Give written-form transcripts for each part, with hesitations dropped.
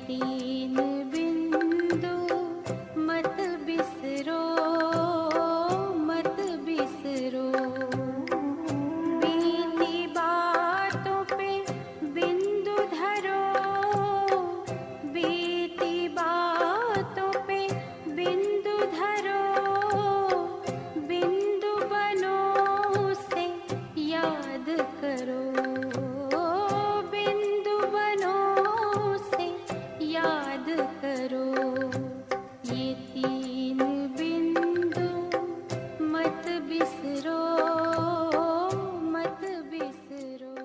तीन बिंदु मत बिसरो, मत बिसरो। बीती बातों पे बिंदु धरो, बीती बातों पे बिंदु धरो। बिंदु बनो से याद करो, बिंदु बनो से याद करो। ये तीन बिंदु मत बिसरो, मत बिसरो।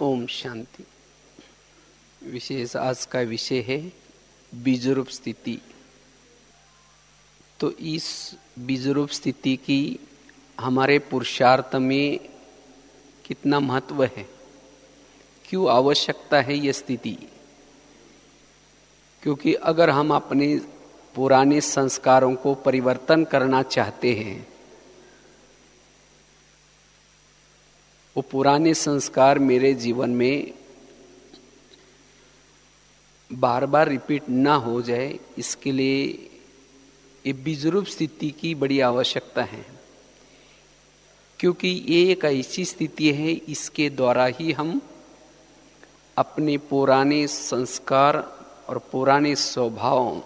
ओम शांति। विशेष आज का विषय है बीजरूप स्थिति। तो इस बीजरूप स्थिति की हमारे पुरुषार्थ में कितना महत्व है, क्यों आवश्यकता है यह स्थिति। क्योंकि अगर हम अपने पुराने संस्कारों को परिवर्तन करना चाहते हैं, वो पुराने संस्कार मेरे जीवन में बार बार रिपीट ना हो जाए, इसके लिए ये बीजरूप स्थिति की बड़ी आवश्यकता है। क्योंकि ये एक ऐसी स्थिति है, इसके द्वारा ही हम अपने पुराने संस्कार और पुराने स्वभाव,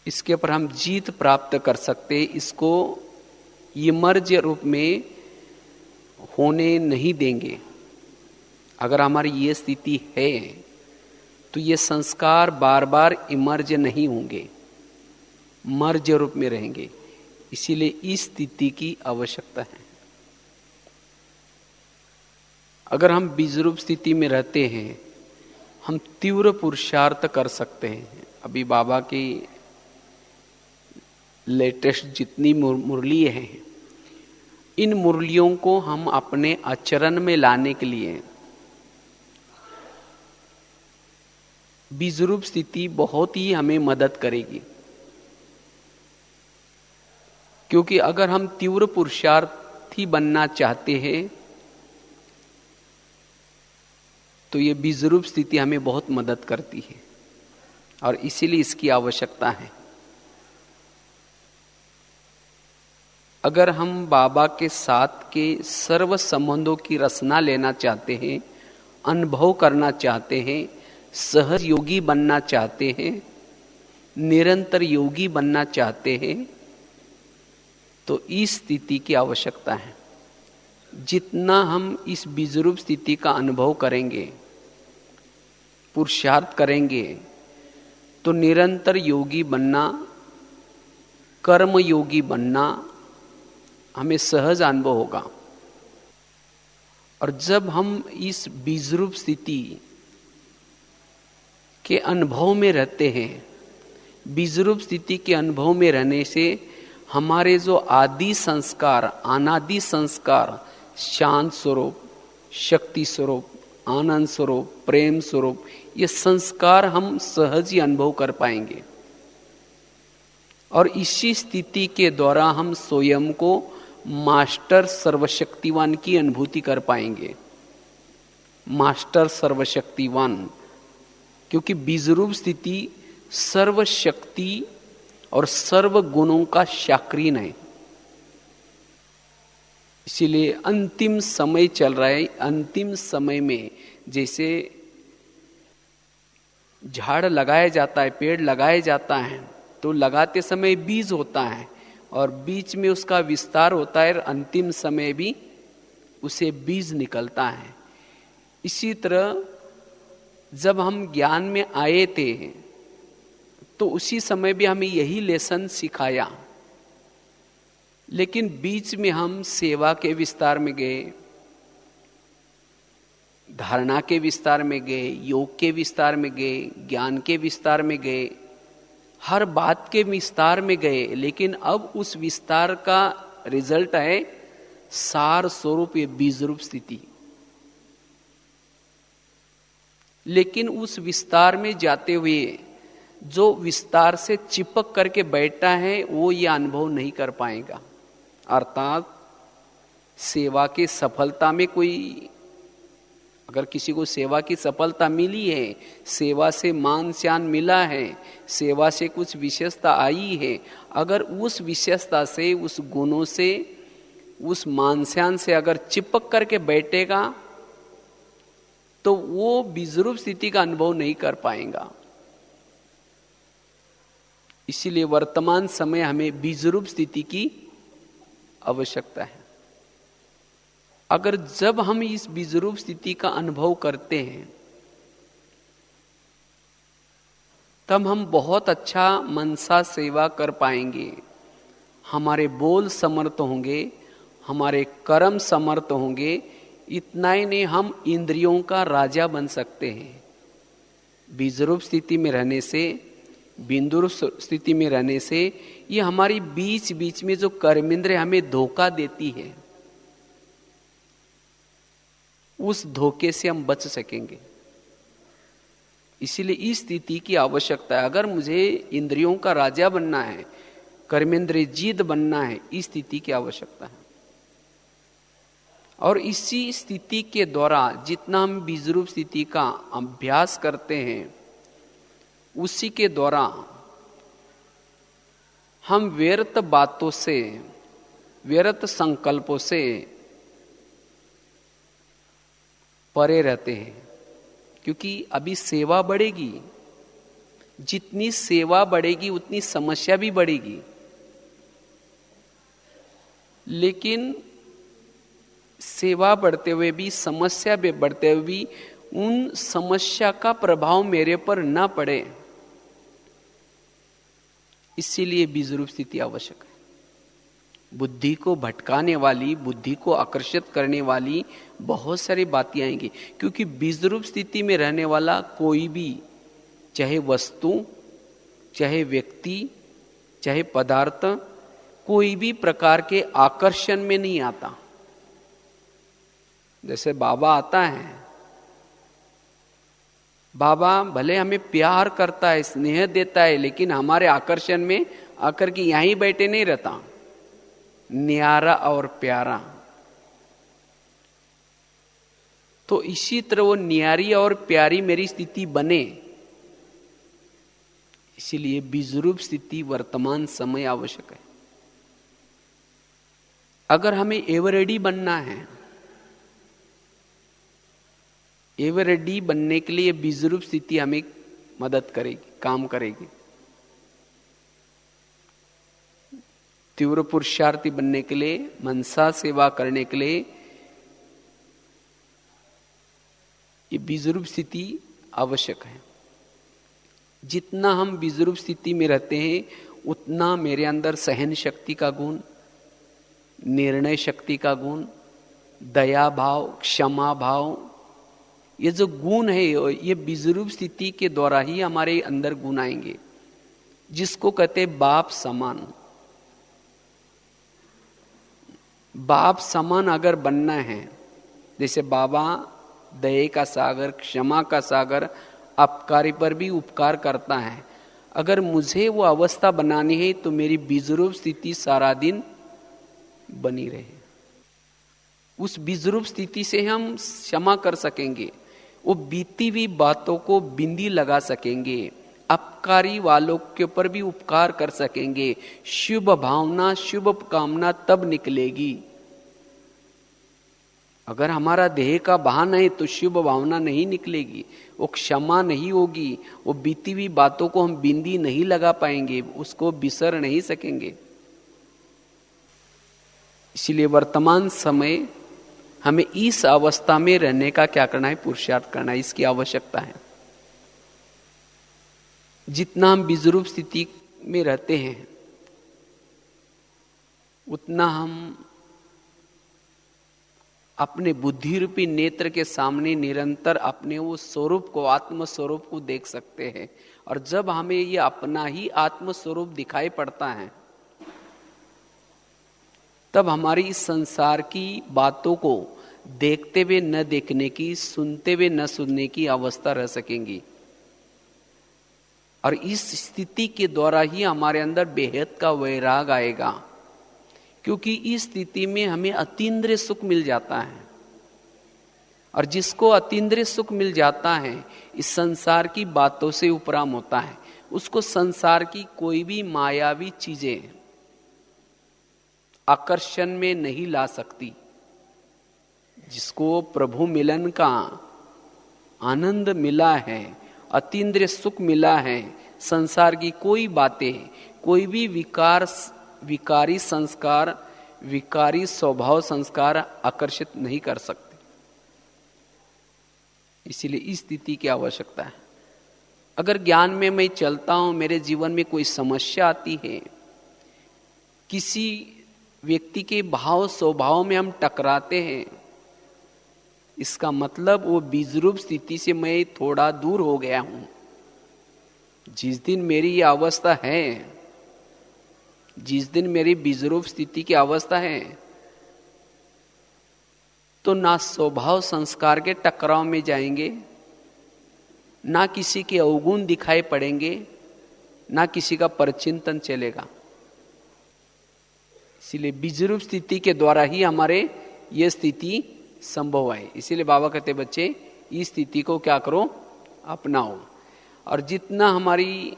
इसके ऊपर हम जीत प्राप्त कर सकते। इसको इमर्ज रूप में होने नहीं देंगे। अगर हमारी ये स्थिति है तो ये संस्कार बार बार इमर्ज नहीं होंगे, मर्ज रूप में रहेंगे। इसीलिए इस स्थिति की आवश्यकता है। अगर हम बीजरूप स्थिति में रहते हैं, हम तीव्र पुरुषार्थ कर सकते हैं। अभी बाबा की लेटेस्ट जितनी मुरली हैं, इन मुरलियों को हम अपने आचरण में लाने के लिए बीजरूप स्थिति बहुत ही हमें मदद करेगी। क्योंकि अगर हम तीव्र पुरुषार्थी बनना चाहते हैं तो ये बीजरूप स्थिति हमें बहुत मदद करती है, और इसीलिए इसकी आवश्यकता है। अगर हम बाबा के साथ के सर्व संबंधों की रचना लेना चाहते हैं, अनुभव करना चाहते हैं, सहज योगी बनना चाहते हैं, निरंतर योगी बनना चाहते हैं, तो इस स्थिति की आवश्यकता है। जितना हम इस बीजरूप स्थिति का अनुभव करेंगे, पुरुषार्थ करेंगे, तो निरंतर योगी बनना, कर्म योगी बनना हमें सहज अनुभव होगा। और जब हम इस बीजरूप स्थिति के अनुभव में रहते हैं, बीजरूप स्थिति के अनुभव में रहने से हमारे जो आदि संस्कार, अनादि संस्कार, शांत स्वरूप, शक्ति स्वरूप, आनंद स्वरूप, प्रेम स्वरूप, ये संस्कार हम सहज ही अनुभव कर पाएंगे। और इसी स्थिति के द्वारा हम स्वयं को मास्टर सर्वशक्तिवान की अनुभूति कर पाएंगे। मास्टर सर्वशक्तिवान, क्योंकि बीजरूप स्थिति सर्वशक्ति और सर्व गुणों का शाक्रीन है। इसीलिए अंतिम समय चल रहा है। अंतिम समय में जैसे झाड़ लगाया जाता है, पेड़ लगाया जाता है, तो लगाते समय बीज होता है और बीच में उसका विस्तार होता है, और अंतिम समय भी उसे बीज निकलता है। इसी तरह जब हम ज्ञान में आए थे तो उसी समय भी हमें यही लेसन सिखाया, लेकिन बीच में हम सेवा के विस्तार में गए, धारणा के विस्तार में गए, योग के विस्तार में गए, ज्ञान के विस्तार में गए, हर बात के विस्तार में गए। लेकिन अब उस विस्तार का रिजल्ट है सार स्वरूप ये बीजरूप स्थिति। लेकिन उस विस्तार में जाते हुए जो विस्तार से चिपक करके बैठा है वो ये अनुभव नहीं कर पाएगा। अर्थात सेवा की सफलता में कोई अगर किसी को सेवा की सफलता मिली है, सेवा से मान सम्मान मिला है, सेवा से कुछ विशेषता आई है, अगर उस विशेषता से, उस गुणों से, उस मान सम्मान से अगर चिपक करके बैठेगा तो वो बीजरूप स्थिति का अनुभव नहीं कर पाएगा। इसीलिए वर्तमान समय हमें बीजरूप स्थिति की आवश्यकता है। अगर जब हम इस बीजरूप स्थिति का अनुभव करते हैं तब हम बहुत अच्छा मनसा सेवा कर पाएंगे। हमारे बोल समर्थ होंगे, हमारे कर्म समर्थ होंगे। इतना ही नहीं, हम इंद्रियों का राजा बन सकते हैं। बीजरूप स्थिति में रहने से, बिंदु स्थिति में रहने से ये हमारी बीच बीच में जो कर्मेंद्रिय हमें धोखा देती है, उस धोखे से हम बच सकेंगे। इसीलिए इस स्थिति की आवश्यकता है। अगर मुझे इंद्रियों का राजा बनना है, कर्मेंद्रिय जीत बनना है, इस स्थिति की आवश्यकता है। और इसी स्थिति के द्वारा जितना हम बीजरूप स्थिति का अभ्यास करते हैं, उसी के द्वारा हम व्यर्थ बातों से, व्यर्थ संकल्पों से परे रहते हैं। क्योंकि अभी सेवा बढ़ेगी, जितनी सेवा बढ़ेगी उतनी समस्या भी बढ़ेगी। लेकिन सेवा बढ़ते हुए भी, समस्या भी बढ़ते हुए भी उन समस्या का प्रभाव मेरे पर न पड़े, इसीलिए बीजरूप स्थिति आवश्यक है। बुद्धि को भटकाने वाली, बुद्धि को आकर्षित करने वाली बहुत सारी बातें आएंगी। क्योंकि बीजरूप स्थिति में रहने वाला कोई भी, चाहे वस्तु, चाहे व्यक्ति, चाहे पदार्थ, कोई भी प्रकार के आकर्षण में नहीं आता। जैसे बाबा आता है, बाबा भले हमें प्यार करता है, स्नेह देता है, लेकिन हमारे आकर्षण में आकर के यहीं बैठे नहीं रहता। न्यारा और प्यारा, तो इसी तरह वो न्यारी और प्यारी मेरी स्थिति बने, इसीलिए बीजरूप स्थिति वर्तमान समय आवश्यक है। अगर हमें एवरेडी बनना है, एवरेडी बनने के लिए बीजरूप स्थिति हमें मदद करेगी, काम करेगी। तीव्र पुरुषार्थी बनने के लिए, मनसा सेवा करने के लिए ये बीजरूप स्थिति आवश्यक है। जितना हम बीजरूप स्थिति में रहते हैं उतना मेरे अंदर सहन शक्ति का गुण, निर्णय शक्ति का गुण, दया भाव, क्षमा भाव, ये जो गुण है ये बीजरूप स्थिति के द्वारा ही हमारे अंदर गुण आएंगे, जिसको कहते बाप समान। बाप समान अगर बनना है, जैसे बाबा दया का सागर, क्षमा का सागर, अपकारी पर भी उपकार करता है, अगर मुझे वो अवस्था बनानी है तो मेरी बीजरूप स्थिति सारा दिन बनी रहे। उस बीजरूप स्थिति से हम क्षमा कर सकेंगे, वो बीती हुई बातों को बिंदी लगा सकेंगे, अपकारी वालों के ऊपर भी उपकार कर सकेंगे। शुभ भावना, शुभ कामना तब निकलेगी। अगर हमारा देह का बहान है तो शुभ भावना नहीं निकलेगी, वो क्षमा नहीं होगी, वो बीती हुई बातों को हम बिंदी नहीं लगा पाएंगे, उसको बिसर नहीं सकेंगे। इसलिए वर्तमान समय हमें इस अवस्था में रहने का क्या करना है? पुरुषार्थ करना है, इसकी आवश्यकता है। जितना हम बीजरूप स्थिति में रहते हैं उतना हम अपने बुद्धि रूपी नेत्र के सामने निरंतर अपने वो स्वरूप को, आत्म स्वरूप को देख सकते हैं। और जब हमें ये अपना ही आत्म स्वरूप दिखाई पड़ता है तब हमारी इस संसार की बातों को देखते हुए न देखने की, सुनते हुए न सुनने की अवस्था रह सकेंगी। और इस स्थिति के द्वारा ही हमारे अंदर बेहद का वैराग आएगा, क्योंकि इस स्थिति में हमें अतीन्द्रिय सुख मिल जाता है। और जिसको अतीन्द्रिय सुख मिल जाता है, इस संसार की बातों से उपराम होता है, उसको संसार की कोई भी मायावी चीजें आकर्षण में नहीं ला सकती। जिसको प्रभु मिलन का आनंद मिला है, अतीन्द्रिय सुख मिला है, संसार की कोई बातें, कोई भी विकारी संस्कार, विकारी स्वभाव संस्कार आकर्षित नहीं कर सकते। इसीलिए इस स्थिति की आवश्यकता है। अगर ज्ञान में मैं चलता हूं, मेरे जीवन में कोई समस्या आती है, किसी व्यक्ति के भाव स्वभाव में हम टकराते हैं, इसका मतलब वो बीजरूप स्थिति से मैं थोड़ा दूर हो गया हूं। जिस दिन मेरी ये अवस्था है, जिस दिन मेरी बीजरूप स्थिति की अवस्था है, तो ना स्वभाव संस्कार के टकराव में जाएंगे, ना किसी के अवगुण दिखाई पड़ेंगे, ना किसी का परचिंतन चलेगा। इसीलिए बीजरूप स्थिति के द्वारा ही हमारे ये स्थिति संभव है। इसीलिए बाबा कहते बच्चे इस स्थिति को क्या करो, अपनाओ। और जितना हमारी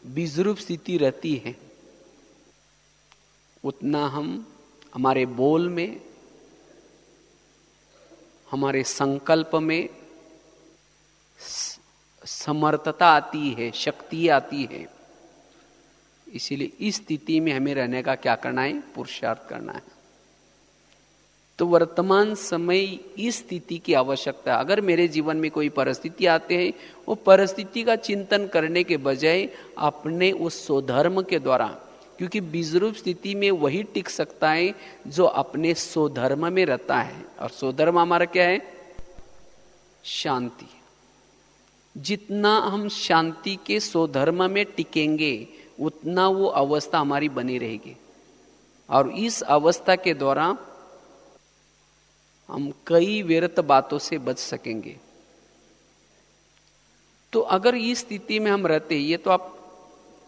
बीजरूप स्थिति रहती है, उतना हम हमारे बोल में, हमारे संकल्प में समर्थता आती है, शक्ति आती है। इसीलिए इस स्थिति में हमें रहने का क्या करना है, पुरुषार्थ करना है। तो वर्तमान समय इस स्थिति की आवश्यकता है। अगर मेरे जीवन में कोई परिस्थिति आते हैं, वो परिस्थिति का चिंतन करने के बजाय अपने उस स्वधर्म के द्वारा, क्योंकि बीजरूप स्थिति में वही टिक सकता है जो अपने स्वधर्म में रहता है। और स्वधर्म हमारा क्या है, शांति। जितना हम शांति के स्वधर्म में टिकेंगे, उतना वो अवस्था हमारी बनी रहेगी। और इस अवस्था के द्वारा हम कई व्यर्थ बातों से बच सकेंगे। तो अगर इस स्थिति में हम रहते, ये तो आप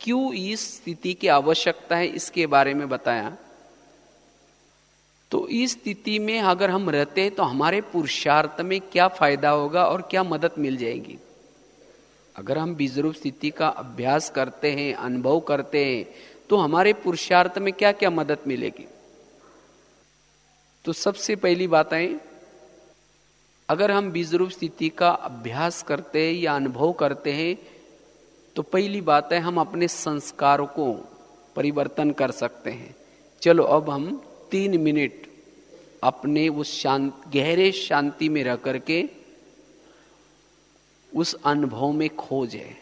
क्यों इस स्थिति की आवश्यकता है इसके बारे में बताया। तो इस स्थिति में अगर हम रहते हैं तो हमारे पुरुषार्थ में क्या फायदा होगा और क्या मदद मिल जाएगी। अगर हम बीजरूप स्थिति का अभ्यास करते हैं, अनुभव करते हैं, तो हमारे पुरुषार्थ में क्या क्या मदद मिलेगी। तो सबसे पहली बात है, अगर हम बीजरूप स्थिति का अभ्यास करते हैं या अनुभव करते हैं, तो पहली बात है हम अपने संस्कारों को परिवर्तन कर सकते हैं। चलो अब हम 3 मिनट अपने उस गहरे शांति में रह करके उस अनुभव में खो जाए।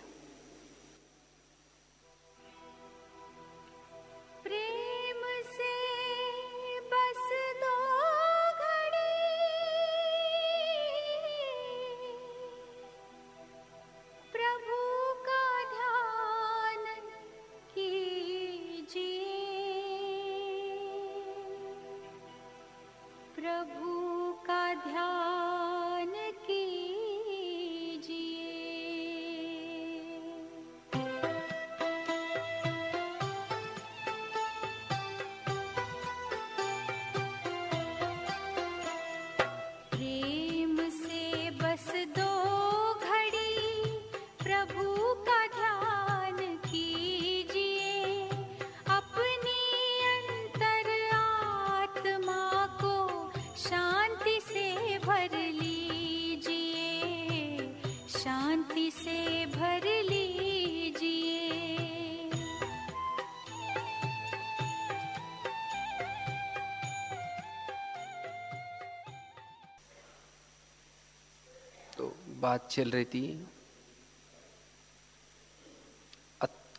प्रेम से बस दो घड़ी प्रभु का ध्यान कीजिए, प्रभु का ध्यान कीजिए। प्रेम से बस दो घड़ी प्रभु का ध्यान कीजिए, अपनी अंतर आत्मा को शांति से भर लीजिए, शांति से भर लीजिए। तो बात चल रही थी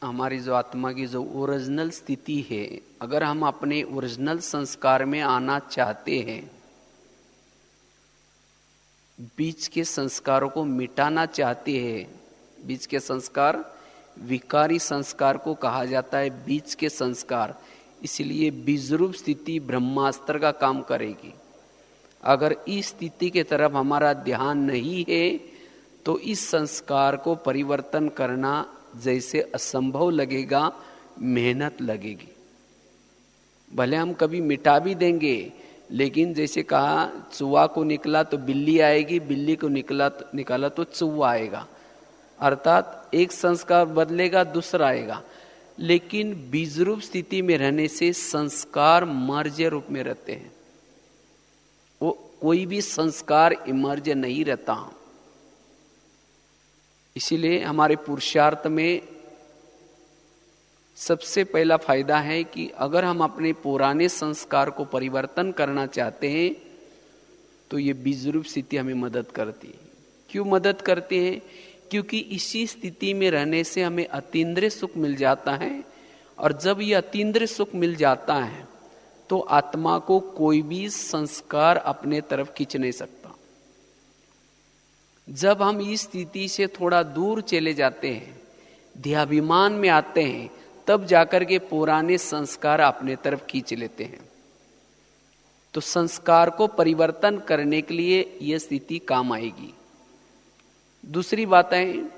हमारी जो आत्मा की जो ओरिजिनल स्थिति है, अगर हम अपने ओरिजिनल संस्कार में आना चाहते हैं, बीच के संस्कारों को मिटाना चाहते हैं। बीच के संस्कार, विकारी संस्कार को कहा जाता है बीच के संस्कार। इसलिए बीजरूप स्थिति ब्रह्मास्त्र का काम करेगी। अगर इस स्थिति के तरफ हमारा ध्यान नहीं है, तो इस संस्कार को परिवर्तन करना जैसे असंभव लगेगा, मेहनत लगेगी। भले हम कभी मिटा भी देंगे, लेकिन जैसे कहा चूहा को निकला तो बिल्ली आएगी, बिल्ली को निकाला तो चूहा आएगा, अर्थात एक संस्कार बदलेगा दूसरा आएगा। लेकिन बीज रूप स्थिति में रहने से संस्कार मर्ज्य रूप में रहते हैं, वो कोई भी संस्कार इमर्ज नहीं रहता। इसीलिए हमारे पुरुषार्थ में सबसे पहला फायदा है कि अगर हम अपने पुराने संस्कार को परिवर्तन करना चाहते हैं तो ये बीज रूप स्थिति हमें मदद करती है। क्यों मदद करती है? क्योंकि इसी स्थिति में रहने से हमें अतीन्द्रिय सुख मिल जाता है, और जब ये अतीन्द्रिय सुख मिल जाता है तो आत्मा को कोई भी संस्कार अपने तरफ खींच नहीं सकता। जब हम इस स्थिति से थोड़ा दूर चले जाते हैं, देहाभिमान में आते हैं, तब जाकर के पुराने संस्कार अपने तरफ खींच लेते हैं। तो संस्कार को परिवर्तन करने के लिए यह स्थिति काम आएगी। दूसरी बात है,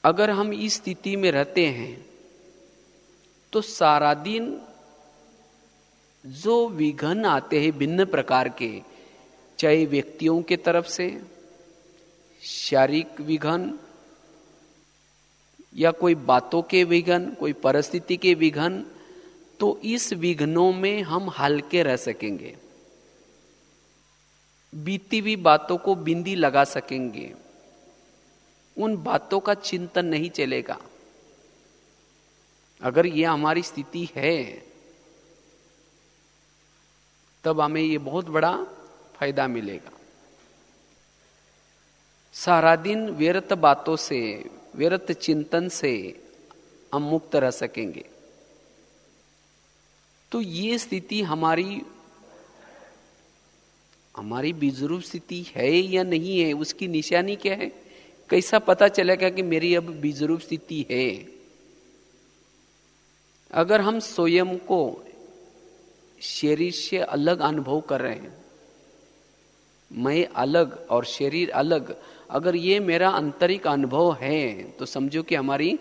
अगर हम इस स्थिति में रहते हैं तो सारा दिन जो विघ्न आते हैं भिन्न प्रकार के, चाहे व्यक्तियों के तरफ से शारीरिक विघ्न या कोई बातों के विघ्न, कोई परिस्थिति के विघ्न, तो इस विघ्नों में हम हल्के रह सकेंगे, बीती हुई बातों को बिंदी लगा सकेंगे, उन बातों का चिंतन नहीं चलेगा। अगर यह हमारी स्थिति है तब हमें यह बहुत बड़ा फायदा मिलेगा। सारा दिन व्यर्थ बातों से, व्यर्थ चिंतन से हम मुक्त रह सकेंगे। तो ये स्थिति हमारी बीजरूप स्थिति है या नहीं है, उसकी निशानी क्या है? कैसा पता चलेगा कि मेरी अब बीजरूप स्थिति है? अगर हम स्वयं को शरीर से अलग अनुभव कर रहे हैं, मैं अलग और शरीर अलग, अगर ये मेरा आंतरिक अनुभव है तो समझो कि हमारी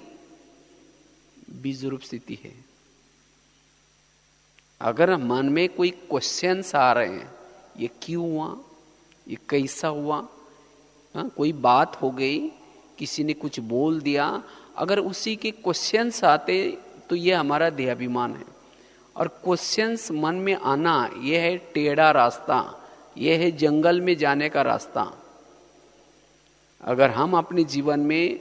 बीजरूप स्थिति है। अगर मन में कोई क्वेश्चंस आ रहे हैं, ये क्यों हुआ, ये कैसा हुआ, कोई बात हो गई, किसी ने कुछ बोल दिया, अगर उसी के क्वेश्चंस आते तो ये हमारा देहाभिमान है। और क्वेश्चंस मन में आना ये है टेढ़ा रास्ता, ये है जंगल में जाने का रास्ता। अगर हम अपने जीवन में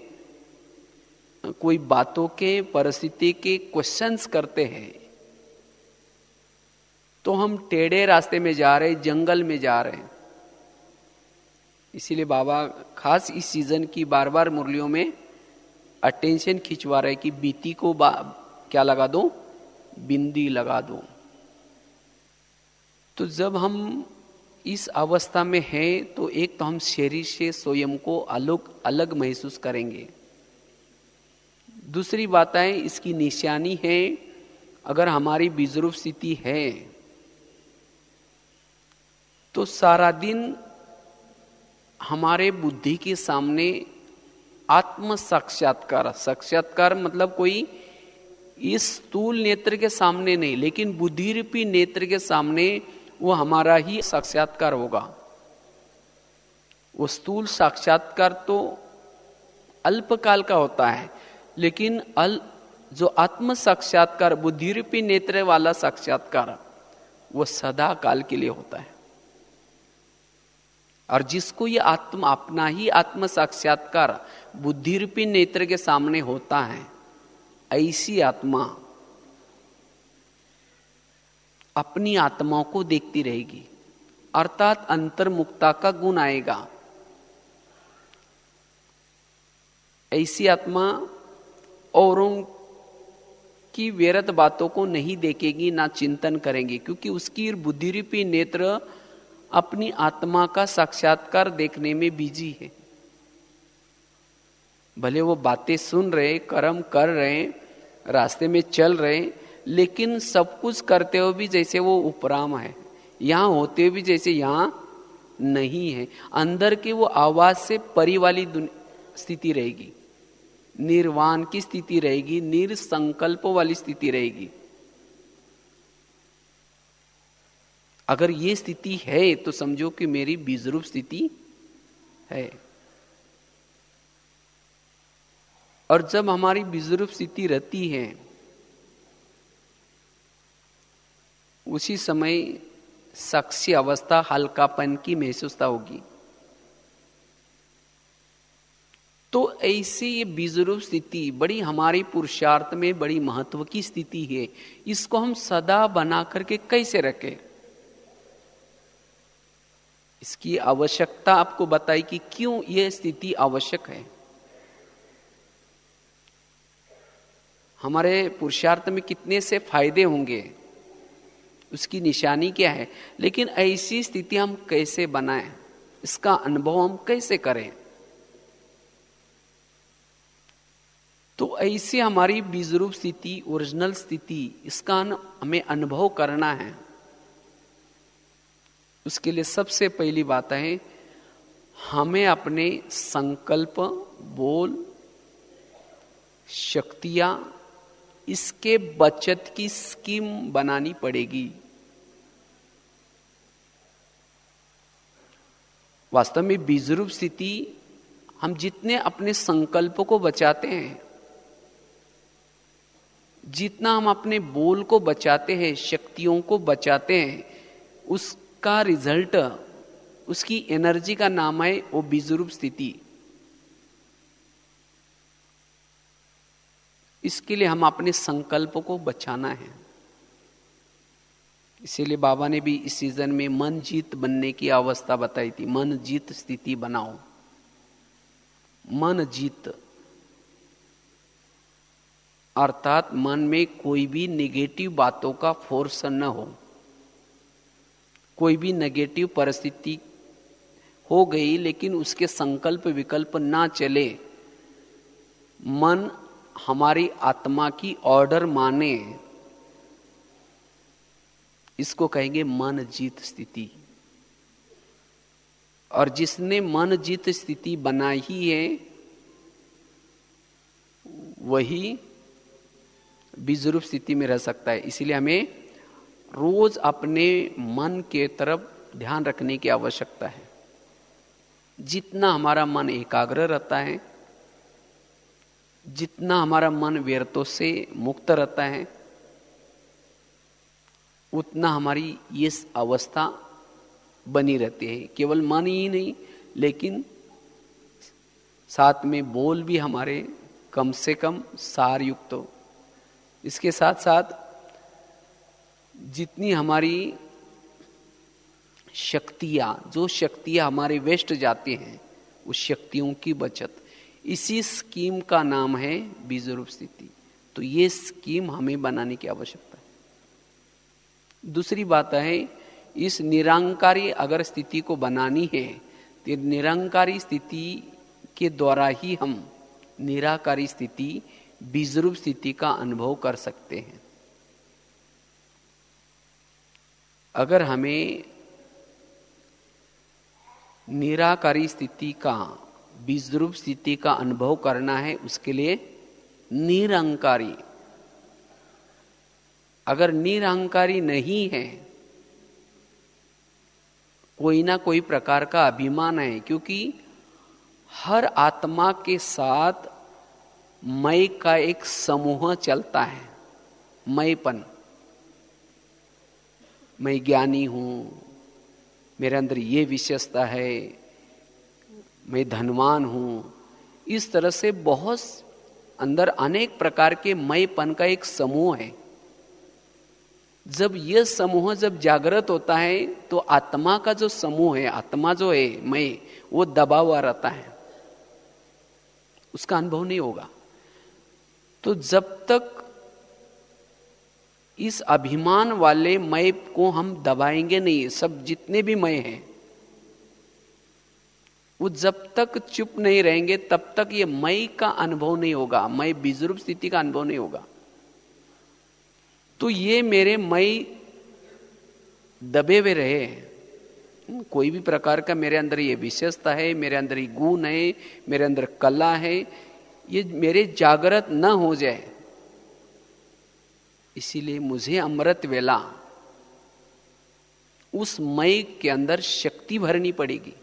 कोई बातों के, परिस्थिति के क्वेश्चंस करते हैं तो हम टेढ़े रास्ते में जा रहे, जंगल में जा रहे हैं। इसीलिए बाबा खास इस सीजन की बार बार मुरलियों में अटेंशन खिंचवा रहे कि बीती को क्या लगा दो, बिंदी लगा दो। तो जब हम इस अवस्था में हैं तो एक तो हम शरीर से स्वयं को अलग महसूस करेंगे। दूसरी बात है, इसकी निशानी है, अगर हमारी बीजरूप स्थिति है तो सारा दिन हमारे बुद्धि के सामने आत्म साक्षात्कार मतलब कोई इस स्थूल नेत्र के सामने नहीं, लेकिन बुद्धि रूपी नेत्र के सामने वो हमारा ही साक्षात्कार होगा। वो स्थूल साक्षात्कार तो अल्पकाल का होता है, लेकिन जो आत्म साक्षात्कार, बुद्धि रूपी नेत्र वाला साक्षात्कार, वो सदा काल के लिए होता है। और जिसको ये अपना ही आत्म साक्षात्कार बुद्धि रूपी नेत्र के सामने होता है, ऐसी आत्मा अपनी आत्माओं को देखती रहेगी, अर्थात अंतर्मुखता का गुण आएगा। ऐसी आत्मा औरों की व्यर्थ बातों को नहीं देखेगी, ना चिंतन करेंगी, क्योंकि उसकी बुद्धि रूपी नेत्र अपनी आत्मा का साक्षात्कार देखने में बिजी है। भले वो बातें सुन रहे, कर्म कर रहे, रास्ते में चल रहे, लेकिन सब कुछ करते हुए भी जैसे वो उपराम है, यहां होते हुए भी जैसे यहां नहीं है। अंदर की वो आवाज से परी वाली स्थिति रहेगी, निर्वाण की स्थिति रहेगी, निरसंकल्प वाली स्थिति रहेगी। अगर ये स्थिति है तो समझो कि मेरी बीजरूप स्थिति है। और जब हमारी बीजरूप स्थिति रहती है, उसी समय साक्षी अवस्था हल्कापन की महसूसता होगी। तो ऐसी ये बीजरूप स्थिति बड़ी हमारी पुरुषार्थ में बड़ी महत्व की स्थिति है। इसको हम सदा बना करके कैसे रखें, इसकी आवश्यकता आपको बताई कि क्यों यह स्थिति आवश्यक है। हमारे पुरुषार्थ में कितने से फायदे होंगे, उसकी निशानी क्या है, लेकिन ऐसी स्थिति हम कैसे बनाएं, इसका अनुभव हम कैसे करें। तो ऐसी हमारी बीजरूप स्थिति, ओरिजिनल स्थिति, इसका हमें अनुभव करना है। उसके लिए सबसे पहली बात है, हमें अपने संकल्प, बोल, शक्तियां, इसके बचत की स्कीम बनानी पड़ेगी। वास्तव में बीजरूप स्थिति, हम जितने अपने संकल्प को बचाते हैं, जितना हम अपने बोल को बचाते हैं, शक्तियों को बचाते हैं, उसका रिजल्ट, उसकी एनर्जी का नाम है वो बीजरूप स्थिति। इसके लिए हम अपने संकल्प को बचाना है। इसीलिए बाबा ने भी इस सीजन में मन जीत बनने की अवस्था बताई थी। मन जीत स्थिति बनाओ। मन जीत अर्थात मन में कोई भी नेगेटिव बातों का फोर्स न हो। कोई भी नेगेटिव परिस्थिति हो गई लेकिन उसके संकल्प विकल्प ना चले, मन हमारी आत्मा की ऑर्डर माने, इसको कहेंगे मन जीत स्थिति। और जिसने मन जीत स्थिति बनाई है वही बीजरूप स्थिति में रह सकता है। इसीलिए हमें रोज अपने मन के तरफ ध्यान रखने की आवश्यकता है। जितना हमारा मन एकाग्र रहता है, जितना हमारा मन व्यर्थों से मुक्त रहता है, उतना हमारी ये अवस्था बनी रहती है। केवल मन ही नहीं, लेकिन साथ में बोल भी हमारे कम से कम सार युक्त हो। इसके साथ साथ जितनी हमारी शक्तियां, जो शक्तियां हमारे वेस्ट जाती हैं, उस शक्तियों की बचत, इसी स्कीम का नाम है बीजरूप स्थिति। तो ये स्कीम हमें बनाने की आवश्यकता है। दूसरी बात है, इस निरंकारी अगर स्थिति को बनानी है तो निरंकारी स्थिति के द्वारा ही हम निराकारी स्थिति, बीजरूप स्थिति का अनुभव कर सकते हैं। अगर हमें निराकारी स्थिति का, बीजरूप स्थिति का अनुभव करना है, उसके लिए निरंकारी, अगर निरंकारी नहीं है, कोई ना कोई प्रकार का अभिमान है, क्योंकि हर आत्मा के साथ मैं का एक समूह चलता है। मैंपन, मैं ज्ञानी हूं, मेरे अंदर ये विशेषता है, मैं धनवान हूं, इस तरह से बहुत अंदर अनेक प्रकार के मैंपन का एक समूह है। जब यह समूह जब जागृत होता है तो आत्मा का जो समूह है, आत्मा जो है मैं, वो दबा हुआ रहता है, उसका अनुभव नहीं होगा। तो जब तक इस अभिमान वाले मैं को हम दबाएंगे नहीं, सब जितने भी मैं हैं वो जब तक चुप नहीं रहेंगे तब तक ये मैं का अनुभव नहीं होगा, मैं बीजरूप स्थिति का अनुभव नहीं होगा। तो ये मेरे मैं दबे हुए रहे, कोई भी प्रकार का मेरे अंदर ये विशेषता है, मेरे अंदर ये गुण है, मेरे अंदर कला है, ये मेरे जागृत न हो जाए। इसीलिए मुझे अमृत वेला उस मय के अंदर शक्ति भरनी पड़ेगी,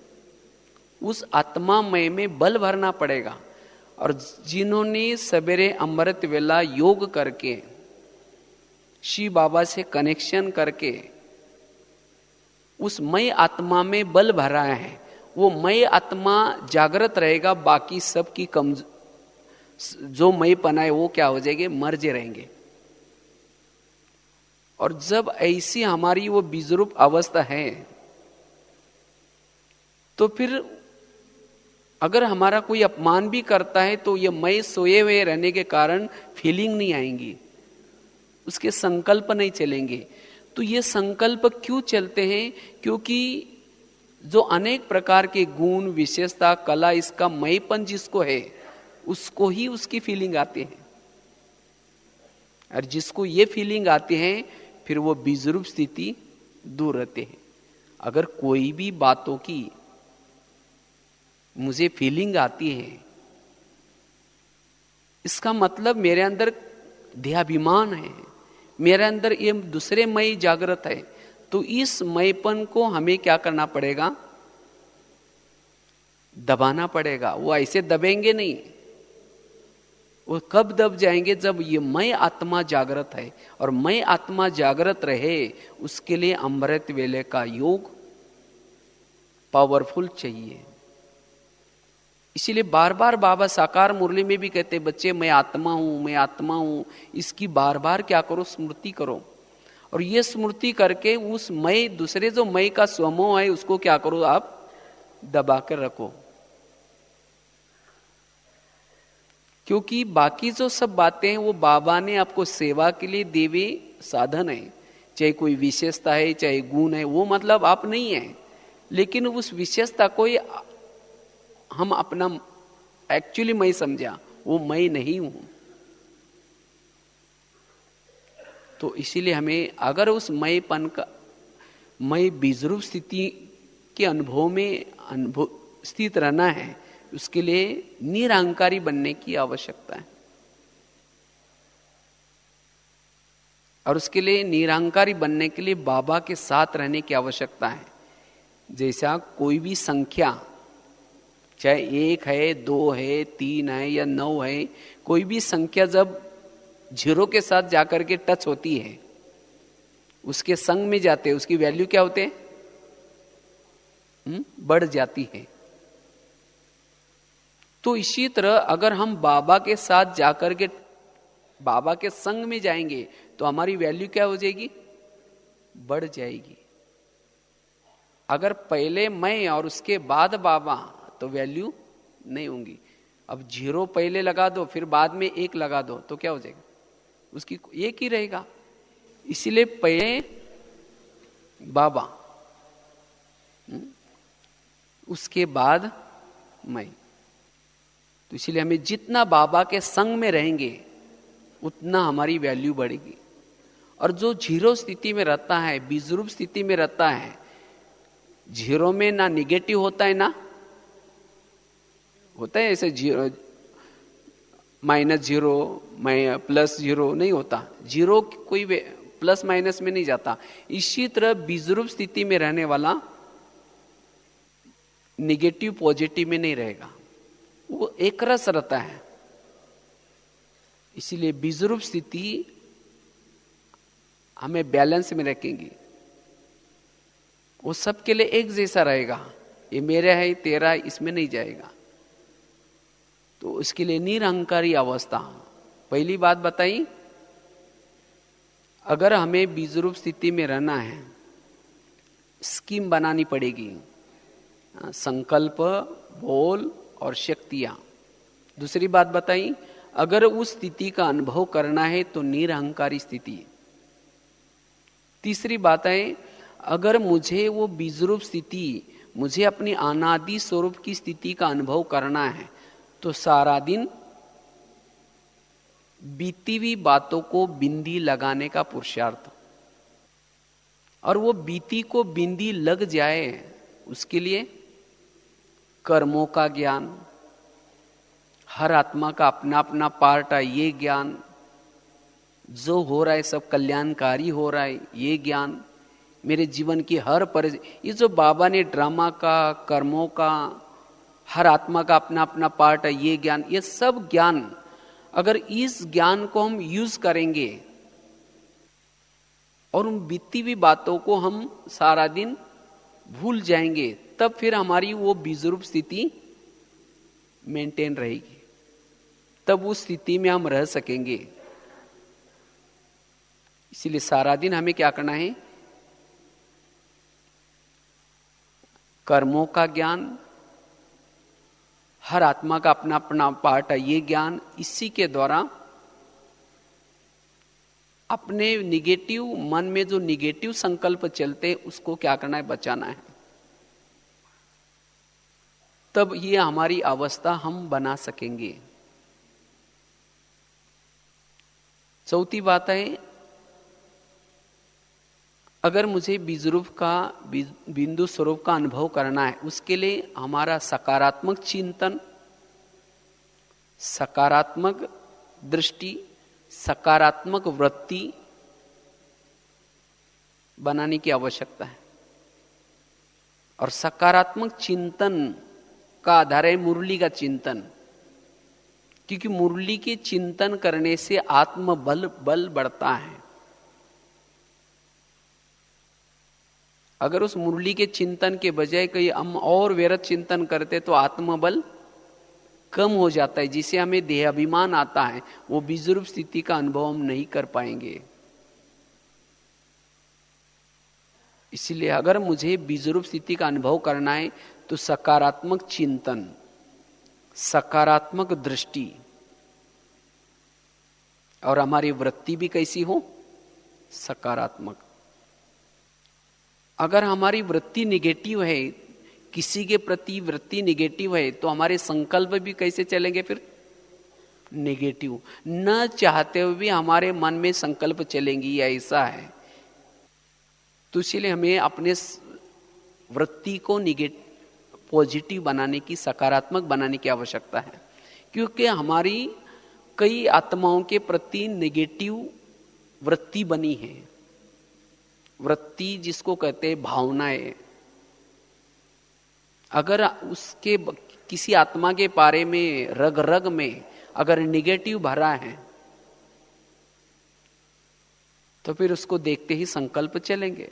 उस आत्मा मय में बल भरना पड़ेगा। और जिन्होंने सवेरे अमृत वेला योग करके शिव बाबा से कनेक्शन करके उस मय आत्मा में बल भरा है, वो मय आत्मा जागृत रहेगा, बाकी सब की जो मयपना है वो क्या हो जाएंगे, मर्जे रहेंगे। और जब ऐसी हमारी वो बीजरूप अवस्था है, तो फिर अगर हमारा कोई अपमान भी करता है तो ये मय सोए हुए रहने के कारण फीलिंग नहीं आएंगी, उसके संकल्प नहीं चलेंगे। तो ये संकल्प क्यों चलते हैं? क्योंकि जो अनेक प्रकार के गुण, विशेषता, कला, इसका मयपन जिसको है उसको ही उसकी फीलिंग आती है। और जिसको ये फीलिंग आती है फिर वो बीजरूप स्थिति दूर रहते हैं। अगर कोई भी बातों की मुझे फीलिंग आती है, इसका मतलब मेरे अंदर देहाभिमान है, मेरे अंदर ये दूसरे मय जागृत है। तो इस मयपन को हमें क्या करना पड़ेगा, दबाना पड़ेगा। वो ऐसे दबेंगे नहीं, वो कब दब जाएंगे, जब ये मय आत्मा जागृत है। और मय आत्मा जागृत रहे उसके लिए अमृत वेले का योग पावरफुल चाहिए। इसीलिए बार बार बाबा साकार मुरली में भी कहते हैं, बच्चे मैं आत्मा हूं, मैं आत्मा हूं। इसकी बार बार क्या करो, स्मृति करो। और ये स्मृति करके उस मय, दूसरे जो मय का स्वमोह है उसको क्या करो, आप दबा कर रखो। क्योंकि बाकी जो सब बातें हैं वो बाबा ने आपको सेवा के लिए देवे साधन है, चाहे कोई विशेषता है, चाहे गुण है, वो मतलब आप नहीं है। लेकिन उस विशेषता को हम अपना एक्चुअली मैं समझा, वो मैं नहीं हूं। तो इसीलिए हमें अगर उस मयपन का, मय बीजरूप स्थिति के अनुभव में स्थित रहना है, उसके लिए निरहंकारी बनने की आवश्यकता है। और उसके लिए निरहंकारी बनने के लिए बाबा के साथ रहने की आवश्यकता है। जैसा कोई भी संख्या, चाहे 1 है, 2 है, 3 है या 9 है, कोई भी संख्या जब 0 के साथ जाकर के टच होती है, उसके संग में जाते हैं, उसकी वैल्यू क्या होते हैं, बढ़ जाती है। तो इसी तरह अगर हम बाबा के साथ जाकर के बाबा के संग में जाएंगे तो हमारी वैल्यू क्या हो जाएगी, बढ़ जाएगी। अगर पहले मैं और उसके बाद बाबा तो वैल्यू नहीं होंगी। अब 0 पहले लगा दो फिर बाद में 1 लगा दो तो क्या हो जाएगा, उसकी 1 ही रहेगा। इसीलिए पहले बाबा, उसके बाद मैं। तो इसीलिए हमें जितना बाबा के संग में रहेंगे उतना हमारी वैल्यू बढ़ेगी। और जो 0 स्थिति में रहता है, बीजरूप स्थिति में रहता है, 0 में ना निगेटिव होता है ना होता है, ऐसे -0 +0 नहीं होता। 0 कोई प्लस माइनस में नहीं जाता। इसी तरह बीजरूप स्थिति में रहने वाला निगेटिव पॉजिटिव में नहीं रहेगा, वो एक रस रहता है। इसीलिए बीजरूप स्थिति हमें बैलेंस में रखेंगी। वो सबके लिए एक जैसा रहेगा, ये मेरा है तेरा, इसमें नहीं जाएगा। तो उसके लिए निरहंकारी अवस्था। पहली बात बताई, अगर हमें बीजरूप स्थिति में रहना है, स्कीम बनानी पड़ेगी, संकल्प, बोल और शक्तियां। दूसरी बात बताई, अगर उस स्थिति का अनुभव करना है तो निरहंकारी स्थिति। तीसरी बात है, अगर मुझे वो बीजरूप स्थिति, मुझे अपनी अनादि स्वरूप की स्थिति का अनुभव करना है तो सारा दिन बीती हुई बातों को बिंदी लगाने का पुरुषार्थ। और वो बीती को बिंदी लग जाए उसके लिए कर्मों का ज्ञान, हर आत्मा का अपना अपना पार्ट है ये ज्ञान, जो हो रहा है सब कल्याणकारी हो रहा है ये ज्ञान, मेरे जीवन की हर ये जो बाबा ने ड्रामा का, कर्मों का, हर आत्मा का अपना अपना पार्ट है, ये ज्ञान, ये सब ज्ञान, अगर इस ज्ञान को हम यूज करेंगे और उन बीती हुई बातों को हम सारा दिन भूल जाएंगे, तब फिर हमारी वो बीजरूप स्थिति मेंटेन रहेगी, तब उस स्थिति में हम रह सकेंगे। इसीलिए सारा दिन हमें क्या करना है? कर्मों का ज्ञान, हर आत्मा का अपना अपना पार्ट है, ये ज्ञान, इसी के द्वारा अपने निगेटिव मन में जो निगेटिव संकल्प चलते हैं उसको क्या करना है? बचाना है। तब ये हमारी अवस्था हम बना सकेंगे। चौथी बात है, अगर मुझे बीजरूप का, बिंदु स्वरूप का अनुभव करना है, उसके लिए हमारा सकारात्मक चिंतन, सकारात्मक दृष्टि, सकारात्मक वृत्ति बनाने की आवश्यकता है। और सकारात्मक चिंतन का आधार है मुरली का चिंतन, क्योंकि मुरली के चिंतन करने से आत्मबल बढ़ता है। अगर उस मुरली के चिंतन के बजाय कोई हम और व्यर्थ चिंतन करते तो आत्मबल कम हो जाता है, जिसे हमें देहाभिमान आता है, वो बीजरूप स्थिति का अनुभव हम नहीं कर पाएंगे। इसलिए अगर मुझे बीजरूप स्थिति का अनुभव करना है तो सकारात्मक चिंतन, सकारात्मक दृष्टि, और हमारी वृत्ति भी कैसी हो? सकारात्मक। अगर हमारी वृत्ति निगेटिव है, किसी के प्रति वृत्ति निगेटिव है, तो हमारे संकल्प भी कैसे चलेंगे? फिर निगेटिव, न चाहते हुए भी हमारे मन में संकल्प चलेंगी, ऐसा है। तो इसलिए हमें अपने वृत्ति को पॉजिटिव बनाने की, सकारात्मक बनाने की आवश्यकता है, क्योंकि हमारी कई आत्माओं के प्रति नेगेटिव वृत्ति बनी है। वृत्ति जिसको कहते हैं भावनाएं, अगर उसके किसी आत्मा के बारे में रग रग में अगर निगेटिव भरा है तो फिर उसको देखते ही संकल्प चलेंगे,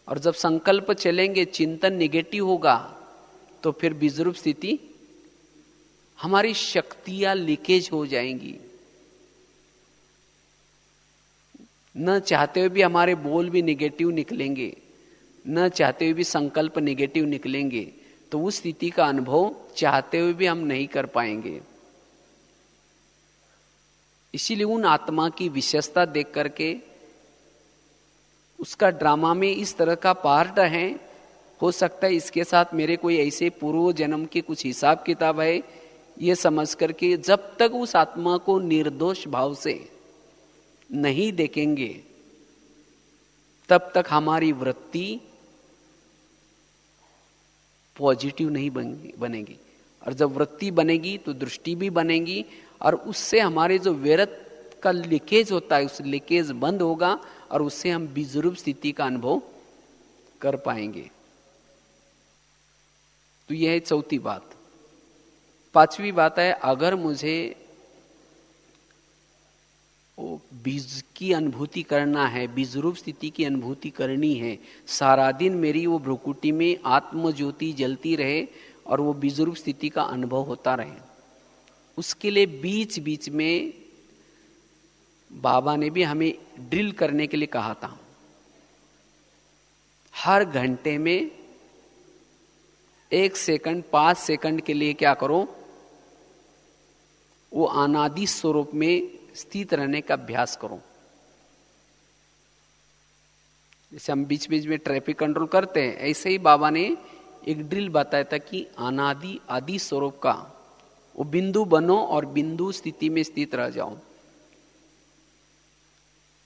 और जब संकल्प चलेंगे, चिंतन निगेटिव होगा, तो फिर बीजरूप स्थिति, हमारी शक्तियां लीकेज हो जाएंगी। न चाहते हुए भी हमारे बोल भी निगेटिव निकलेंगे, न चाहते हुए भी संकल्प निगेटिव निकलेंगे, तो उस स्थिति का अनुभव चाहते हुए भी हम नहीं कर पाएंगे। इसीलिए उन आत्मा की विशेषता देख करके उसका ड्रामा में इस तरह का पार्ट है, हो सकता है इसके साथ मेरे कोई ऐसे पूर्व जन्म के कुछ हिसाब किताब है, ये समझ करके जब तक उस आत्मा को निर्दोष भाव से नहीं देखेंगे तब तक हमारी वृत्ति पॉजिटिव नहीं बनेगी। और जब वृत्ति बनेगी तो दृष्टि भी बनेगी, और उससे हमारे जो व्यर्थ का लीकेज होता है, उस लीकेज बंद होगा, और उससे हम बीजरूप स्थिति का अनुभव कर पाएंगे। तो यह है चौथी बात। पांचवी बात है, अगर मुझे बीज की अनुभूति करना है, बीजरूप स्थिति की अनुभूति करनी है, सारा दिन मेरी वो भ्रुकुटी में आत्म ज्योति जलती रहे और वो बीजरूप स्थिति का अनुभव होता रहे, उसके लिए बीच बीच में बाबा ने भी हमें ड्रिल करने के लिए कहा था। हर घंटे में 1 सेकंड 5 सेकंड के लिए क्या करो, वो अनादि स्वरूप में स्थित रहने का अभ्यास करो। जैसे हम बीच बीच में ट्रैफिक कंट्रोल करते हैं, ऐसे ही बाबा ने एक ड्रिल बताया था कि अनादि आदि स्वरूप का वो बिंदु बनो और बिंदु स्थिति में स्थित रह जाओ।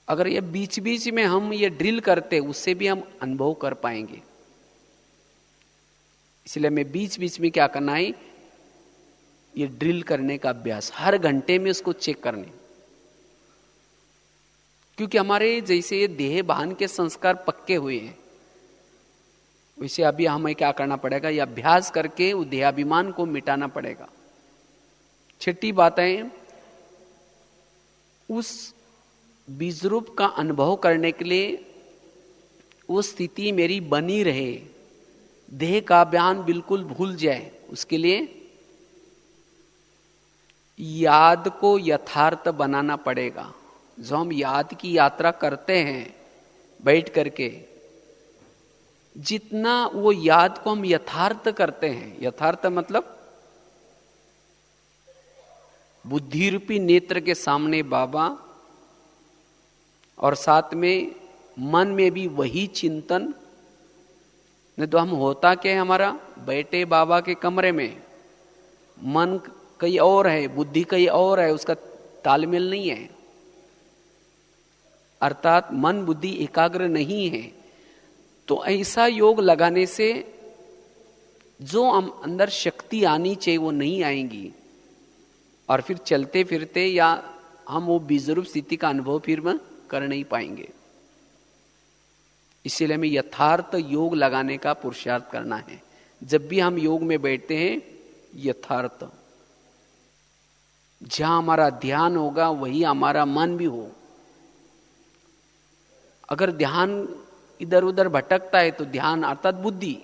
अगर ये बीच बीच में हम ये ड्रिल करते, उससे भी हम अनुभव कर पाएंगे। इसलिए हमें बीच बीच में क्या करना है, ये ड्रिल करने का अभ्यास, हर घंटे में उसको चेक करने। क्योंकि हमारे जैसे देह भान के संस्कार पक्के हुए हैं, वैसे अभी हमें क्या करना पड़ेगा, ये अभ्यास करके वो देहाभिमान को मिटाना पड़ेगा। छठी बात है, उस बीज रूप का अनुभव करने के लिए वो स्थिति मेरी बनी रहे, देह का बयान बिल्कुल भूल जाए, उसके लिए याद को यथार्थ बनाना पड़ेगा। जो हम याद की यात्रा करते हैं बैठ करके, जितना वो याद को हम यथार्थ करते हैं, यथार्थ मतलब बुद्धि रूपी नेत्र के सामने बाबा, और साथ में मन में भी वही चिंतन। नहीं तो हम होता क्या है, हमारा बैठे बाबा के कमरे में मन कहीं और है, बुद्धि कहीं और है, उसका तालमेल नहीं है, अर्थात मन बुद्धि एकाग्र नहीं है। तो ऐसा योग लगाने से जो हम अंदर शक्ति आनी चाहिए वो नहीं आएंगी, और फिर चलते फिरते या हम वो बीजरूप स्थिति का अनुभव फिर में कर नहीं पाएंगे। इसीलिए हमें यथार्थ योग लगाने का पुरुषार्थ करना है। जब भी हम योग में बैठते हैं, यथार्थ, जहां हमारा ध्यान होगा वही हमारा मन भी हो। अगर ध्यान इधर उधर भटकता है तो ध्यान अर्थात बुद्धि,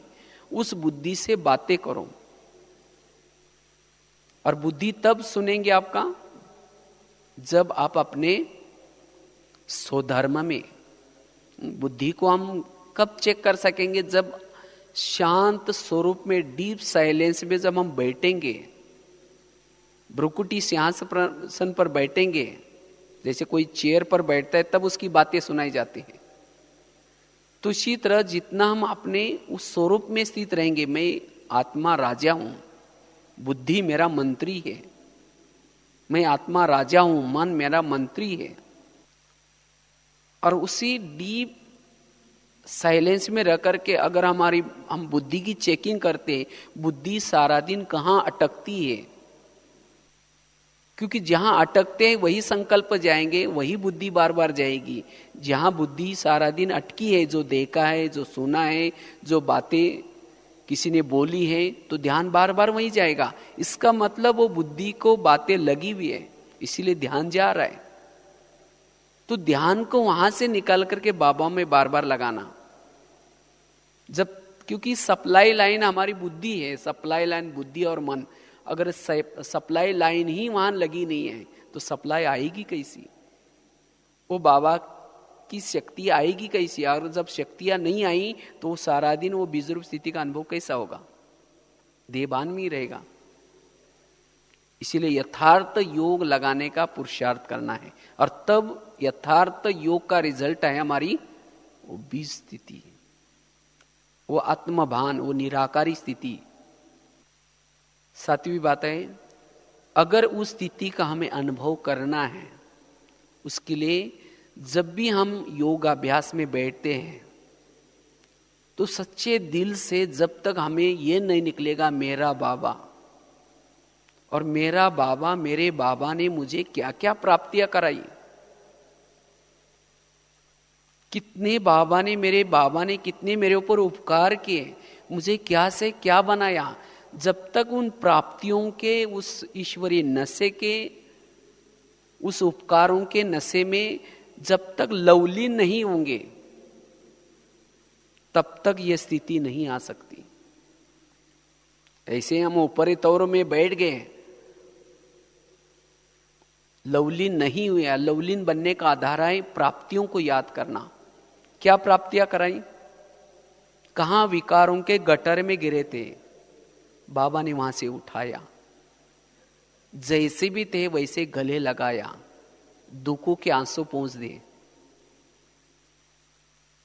उस बुद्धि से बातें करो। और बुद्धि तब सुनेंगे आपका जब आप अपने स्वधर्म में, बुद्धि को हम कब चेक कर सकेंगे, जब शांत स्वरूप में डीप साइलेंस में जब हम बैठेंगे, भ्रुकुटी सिंहासन पर बैठेंगे, जैसे कोई चेयर पर बैठता है तब उसकी बातें सुनाई जाती हैं। तो इसी तरह जितना हम अपने उस स्वरूप में स्थित रहेंगे, मैं आत्मा राजा हूं, बुद्धि मेरा मंत्री है, मैं आत्मा राजा हूं, मन मेरा मंत्री है, और उसी डीप साइलेंस में रह करके अगर हम बुद्धि की चेकिंग करते हैं, बुद्धि सारा दिन कहां अटकती है, क्योंकि जहां अटकते हैं वही संकल्प जाएंगे, वही बुद्धि बार बार जाएगी। जहां बुद्धि सारा दिन अटकी है, जो देखा है, जो सुना है, जो बातें किसी ने बोली है, तो ध्यान बार बार वहीं जाएगा। इसका मतलब वो बुद्धि को बातें लगी हुई है, इसीलिए ध्यान जा रहा है। तो ध्यान को वहां से निकाल करके बाबा में बार बार लगाना, जब, क्योंकि सप्लाई लाइन हमारी बुद्धि है, सप्लाई लाइन बुद्धि और मन। अगर सप्लाई लाइन ही वहां लगी नहीं है तो सप्लाई आएगी कैसी, वो बाबा की शक्ति आएगी कैसी। और जब शक्तियां नहीं आई तो सारा दिन वो बीजरूप स्थिति का अनुभव कैसा होगा, देहभान में ही रहेगा। इसीलिए यथार्थ योग लगाने का पुरुषार्थ करना है, और तब यथार्थ योग का रिजल्ट है हमारी वो बीज स्थिति, वो आत्मभान, वो निराकारी स्थिति। सातवीं बात है, अगर उस स्थिति का हमें अनुभव करना है, उसके लिए जब भी हम योगाभ्यास में बैठते हैं तो सच्चे दिल से, जब तक हमें यह नहीं निकलेगा मेरा बाबा, और मेरा बाबा, मेरे बाबा ने मुझे क्या क्या प्राप्तियां कराई, कितने बाबा ने कितने मेरे ऊपर उपकार किए, मुझे क्या से क्या बनाया, जब तक उन प्राप्तियों के, उस ईश्वरीय नशे के, उस उपकारों के नशे में जब तक लवलीन नहीं होंगे, तब तक यह स्थिति नहीं आ सकती। ऐसे हम ऊपरी तौर में बैठ गए, लवलीन नहीं हुए। लवलीन बनने का आधार है प्राप्तियों को याद करना। क्या प्राप्तियां कराई, कहां विकारों के गटर में गिरे थे, बाबा ने वहां से उठाया, जैसे भी थे वैसे गले लगाया, दुखों के आंसू पहुंच दिए,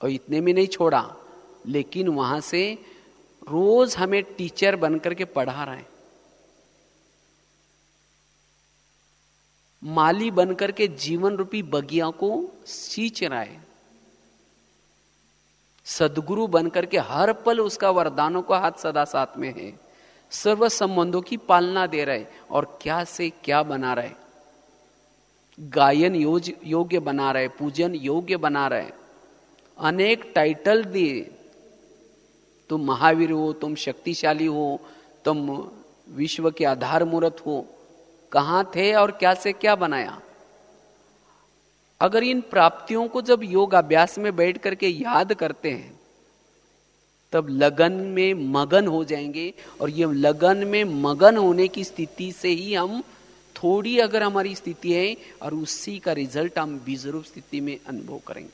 और इतने में नहीं छोड़ा, लेकिन वहां से रोज हमें टीचर बनकर के पढ़ा रहे हैं, माली बनकर के जीवन रूपी बगिया को सींच रहा है, सदगुरु बनकर के हर पल उसका वरदानों का हाथ सदा साथ में है, सर्व संबंधों की पालना दे रहे, और क्या से क्या बना रहे। गायन योग्य बना रहे, पूजन योग्य बना रहे, अनेक टाइटल दिए। तुम महावीर हो, तुम शक्तिशाली हो, तुम विश्व के आधार मूर्त हो। कहां थे और क्या से क्या बनाया? अगर इन प्राप्तियों को जब योग अभ्यास में बैठ करके याद करते हैं तब लगन में मगन हो जाएंगे। और ये लगन में मगन होने की स्थिति से ही हम थोड़ी अगर हमारी स्थिति है और उसी का रिजल्ट हम बीजरूप स्थिति में अनुभव करेंगे।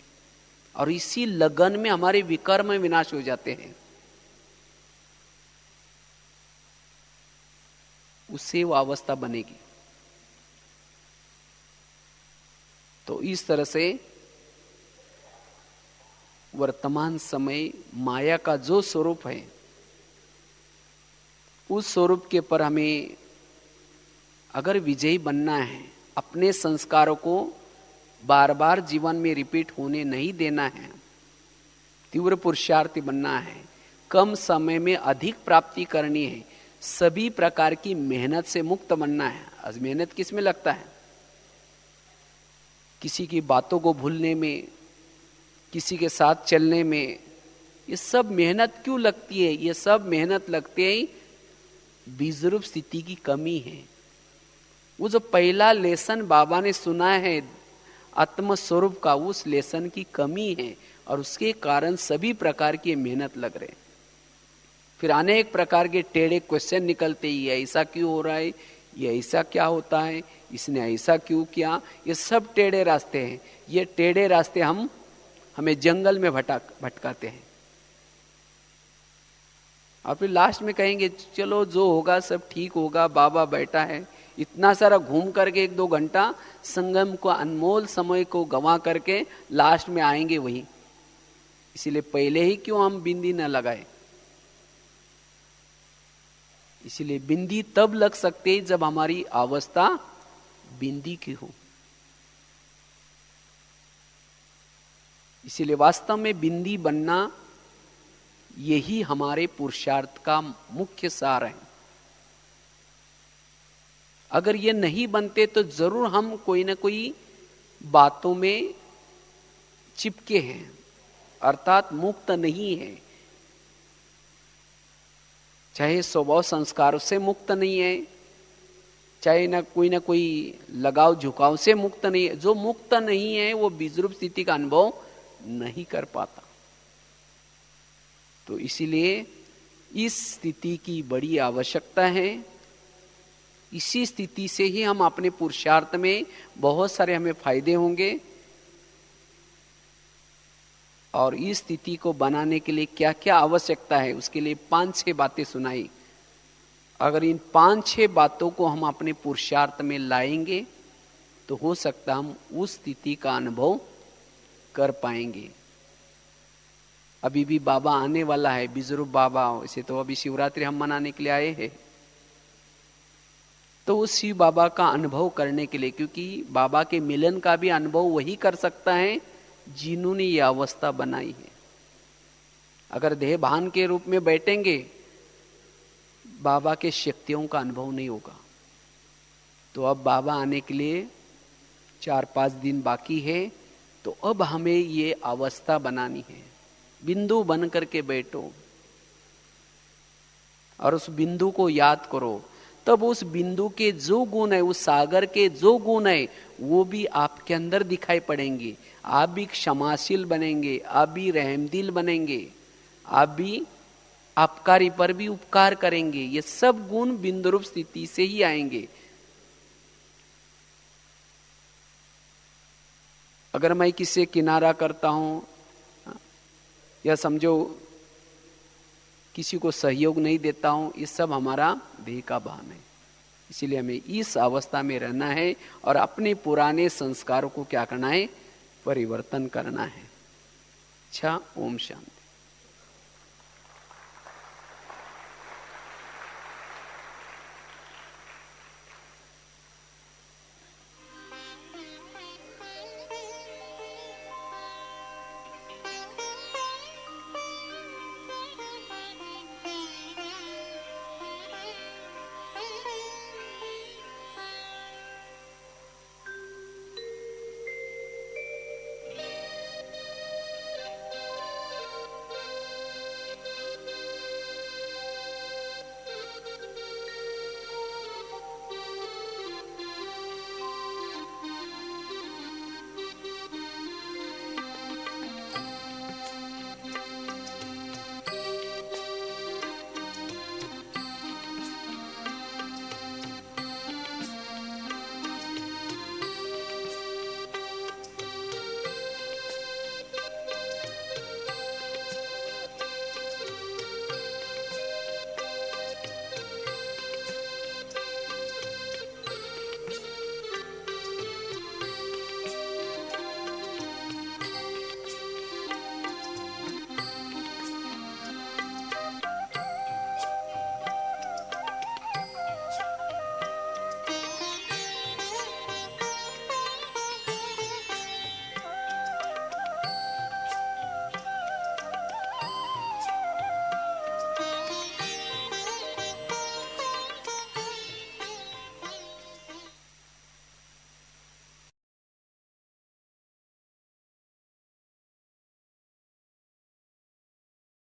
और इसी लगन में हमारे विकर्म विनाश हो जाते हैं, उससे वो अवस्था बनेगी। तो इस तरह से वर्तमान समय माया का जो स्वरूप है, उस स्वरूप के पर हमें अगर विजयी बनना है, अपने संस्कारों को बार बार जीवन में रिपीट होने नहीं देना है, तीव्र पुरुषार्थी बनना है, कम समय में अधिक प्राप्ति करनी है, सभी प्रकार की मेहनत से मुक्त बनना है। आज मेहनत किस में लगता है? किसी की बातों को भूलने में, किसी के साथ चलने में। ये सब मेहनत क्यों लगती है? ये सब मेहनत लगती है बीजरूप स्थिति की कमी है। वो जो पहला लेसन बाबा ने सुना है आत्म स्वरूप का, उस लेसन की कमी है और उसके कारण सभी प्रकार की मेहनत लग रहे। फिर अनेक प्रकार के टेढ़े क्वेश्चन निकलते ही, ऐसा क्यों हो रहा है, ये ऐसा क्या होता है, इसने ऐसा क्यों किया। ये सब टेढ़े रास्ते हैं। ये टेढ़े रास्ते हमें जंगल में भटकाते हैं। और फिर लास्ट में कहेंगे चलो जो होगा सब ठीक होगा, बाबा बैठा है। इतना सारा घूम करके 1-2 घंटा संगम को, अनमोल समय को गंवा करके लास्ट में आएंगे वही। इसीलिए पहले ही क्यों हम बिंदी न लगाए। इसीलिए बिंदी तब लग सकते है जब हमारी अवस्था बिंदी की हो। इसीलिए वास्तव में बिंदी बनना यही हमारे पुरुषार्थ का मुख्य सार है। अगर ये नहीं बनते तो जरूर हम कोई ना कोई बातों में चिपके हैं, अर्थात मुक्त नहीं है। चाहे स्वभाव संस्कारों से मुक्त नहीं है, चाहे ना कोई लगाव झुकाव से मुक्त नहीं है। जो मुक्त नहीं है वो बीजरूप स्थिति का अनुभव नहीं कर पाता। तो इसीलिए इस स्थिति की बड़ी आवश्यकता है। इसी स्थिति से ही हम अपने पुरुषार्थ में बहुत सारे हमें फायदे होंगे। और इस स्थिति को बनाने के लिए क्या क्या आवश्यकता है, उसके लिए 5-6 बातें सुनाई। अगर इन 5-6 बातों को हम अपने पुरुषार्थ में लाएंगे तो हो सकता हम उस स्थिति का अनुभव कर पाएंगे। अभी भी बाबा आने वाला है, बीजरूप बाबा। वैसे तो अभी शिवरात्रि हम मनाने के लिए आए हैं, तो उस शिव बाबा का अनुभव करने के लिए, क्योंकि बाबा के मिलन का भी अनुभव वही कर सकता है जिन्होंने ये अवस्था बनाई है। अगर देह भान के रूप में बैठेंगे, बाबा के शक्तियों का अनुभव नहीं होगा। तो अब बाबा आने के लिए 4-5 दिन बाकी है, तो अब हमें ये अवस्था बनानी है। बिंदु बन करके बैठो और उस बिंदु को याद करो। तब उस बिंदु के जो गुण है, उस सागर के जो गुण है, वो भी आपके अंदर दिखाई पड़ेंगे। आप भी क्षमाशील बनेंगे, आप भी रहमदिल बनेंगे, आप भी अपकारी पर भी उपकार करेंगे। ये सब गुण बिंदुरूप स्थिति से ही आएंगे। अगर मैं किसी किनारा करता हूं या समझो किसी को सहयोग नहीं देता हूं, ये सब हमारा देह का भान है। इसीलिए हमें इस अवस्था में रहना है और अपने पुराने संस्कारों को क्या करना है, परिवर्तन करना है। अच्छा, ओम शांति।